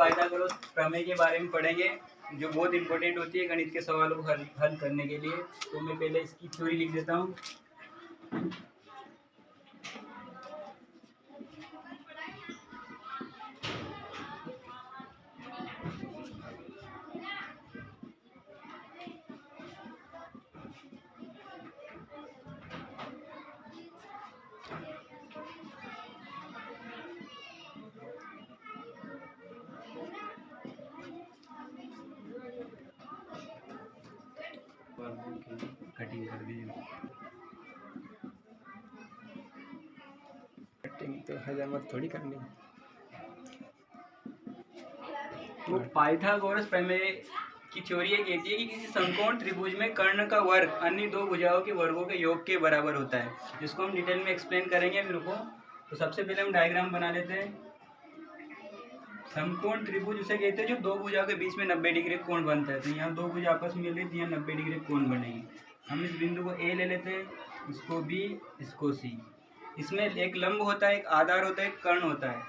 Pythagoras प्रमेय के बारे में पढ़ेंगे, जो बहुत इंपॉर्टेंट होती है गणित के सवालों को हल करने के लिए। तो मैं पहले इसकी थ्योरी लिख देता हूँ। कटिंग कर दीजिए। कटिंग तो हजामत थोड़ी करनी। तो पाइथागोरस प्रमेय की थ्योरी ये कहती है कि किसी समकोण त्रिभुज में कर्ण का वर्ग अन्य दो भुजाओं के वर्गों के योग के बराबर होता है। इसको हम डिटेल में एक्सप्लेन करेंगे अभी, रुको। तो सबसे पहले हम डायग्राम बना लेते हैं। समकोण त्रिभुज उसे कहते हैं जो दो भुजाओं के बीच में 90 डिग्री कोण बनता है। तो यहाँ दो भुजा आपस में मिल रही थी, यहाँ 90 डिग्री कोण बनेगी। हम इस बिंदु को ए ले लेते हैं, इसको बी, इसको सी। इसमें एक लंब होता है, एक आधार होता है, एक कर्ण होता है।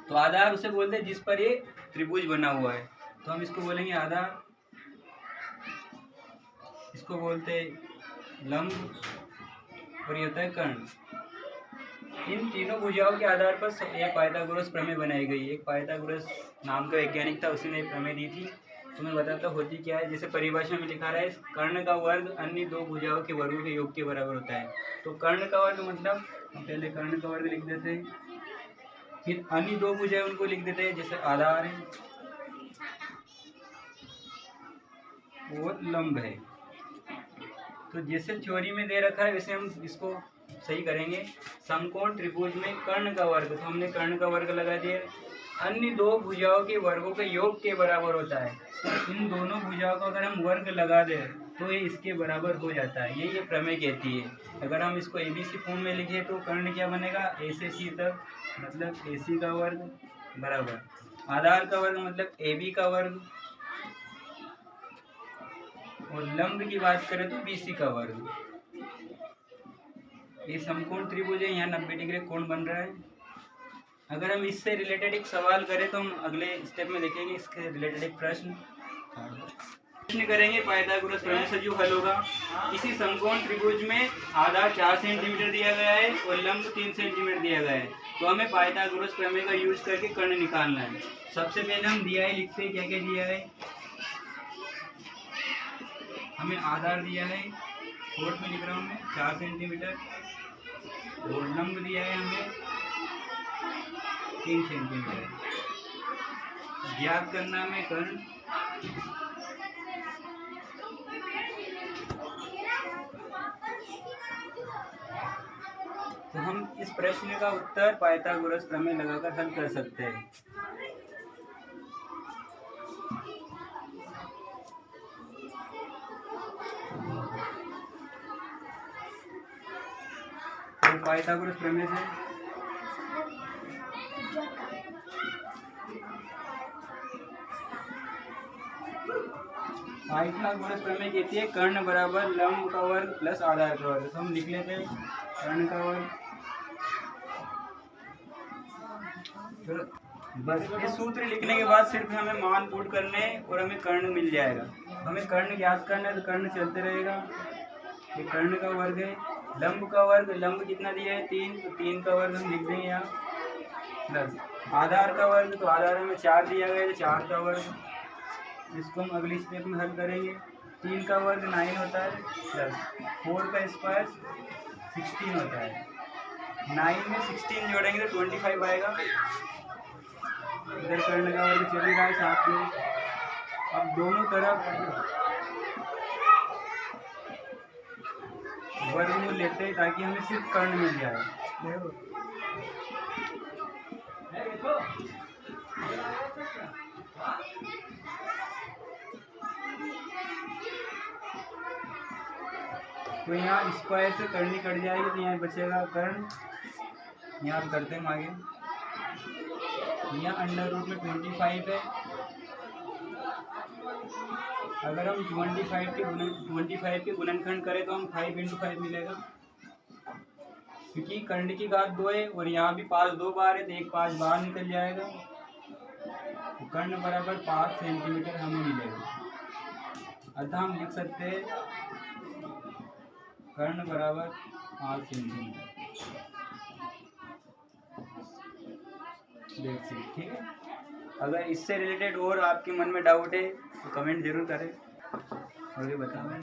तो आधार उसे बोलते हैं जिस पर ये त्रिभुज बना हुआ है, तो हम इसको बोलेंगे आधार। इसको बोलते हैं लंब और ये होता है कर्ण। इन तीनों भुजाओं के आधार पर एक पाइथागोरस प्रमेय बनाई गई है। एक पाइथागोरस नाम का वैज्ञानिक था, उसी ने प्रमेय दी थी। तो मैं बताता होती क्या है। जैसे परिभाषा में लिखा रहा है, कर्ण का वर्ग अन्य दो भुजाओं के वर्गों के योग के बराबर होता है। तो कर्ण का वर्ग मतलब हम पहले कर्ण का वर्ग लिख देते हैं, फिर अन्य दो भुजाएं उनको लिख देते हैं, जैसे आधार है और लंब है। तो जैसे थ्योरी में दे रखा है वैसे हम इसको सही करेंगे। समकोण त्रिभुज में कर्ण का वर्ग, तो हमने कर्ण का वर्ग लगा दिया, अन्य दो भुजाओं के वर्गों के योग के बराबर होता है। इन दोनों भुजाओं को अगर हम वर्ग लगा दें तो ये इसके बराबर हो जाता है। ये प्रमेय कहती है। अगर हम इसको ABC फॉर्म में लिखें तो कर्ण क्या बनेगा, A से C तक, मतलब AC का वर्ग बराबर आधार का वर्ग मतलब AB का वर्ग, और लंब की बात करें तो BC का वर्ग। ये समकोण त्रिभुज है, यहाँ 90 डिग्री कोण बन रहा है। अगर हम इससे रिलेटेड एक सवाल करें तो हम अगले स्टेप में देखेंगे इसके रिलेटेड एक प्रश्न करेंगे। पाइथागोरस प्रमेय से जो हल होगा, किसी समकोण त्रिभुज में आधार 4 सेंटीमीटर दिया गया है और लंब 3 सेंटीमीटर दिया गया है। तो हमें पाइथागोरस प्रमेय का यूज करके कर्ण निकालना है। सबसे पहले हम दिया है लिखते हैं, क्या क्या दिया है। हमें आधार दिया है, फोर्थ में लिख रहा हूँ मैं, 4 सेंटीमीटर, और लंब दिया है हमें 3 सेंटीमीटर। ज्ञात करना में कर्ण। तो हम इस प्रश्न का उत्तर पाइथागोरस प्रमेय लगाकर हल कर सकते हैं। तो पाइथागोरस प्रमेय से पाइथागोरस प्रमेय कहती है कर्ण बराबर लंब का वर्ग प्लस आधार का वर्ग। तो हम लिख लेते हैं कर्ण का वर्ग। तो बस ये सूत्र लिखने के बाद सिर्फ हमें मान पुट करने और हमें कर्ण मिल जाएगा। हमें कर्ण ज्ञात करना है, तो कर्ण चलते रहेगा। ये कर्ण का वर्ग है। लंब का वर्ग, लंब कितना दिया है 3, तो 3 का वर्ग हम लिख देंगे यहाँ प्लस आधार का वर्ग, तो आधार हमें 4 दिया गया है, 4 का वर्ग। इसको हम अगली स्टेप में हल करेंगे। 3 का वर्ग 9 होता है, प्लस 4 का स्क्वायर 16 होता है। 9 में 16 जोड़ेंगे तो 25 आएगा। इधर कर्ण का वर्ग चल रहा है साथ में। अब दोनों तरफ वर्गमूल लेते हैं ताकि हमें सिर्फ कर्ण मिल जाए। तो यहाँ स्क्वायर से कर्ण कट जाएगी, तो यहाँ बचेगा कर्ण। यहाँ हम करते हैं आगे। यहाँ अंडर रूट में 25 है। अगर हम 25 के गुणनखंड करें तो हम 5 × 5 मिलेगा, क्योंकि कर्ण की घात 2 है और यहाँ भी 5 2 बार है, तो एक 5 बाहर निकल जाएगा। कर्ण बराबर 5 सेंटीमीटर हमें मिलेगा। अतः हम लिख सकते हैं कर्ण बराबर 5 सेंटीमीटर। ठीक है। अगर इससे रिलेटेड और आपके मन में डाउट है तो कमेंट जरूर करें और ये बताएं।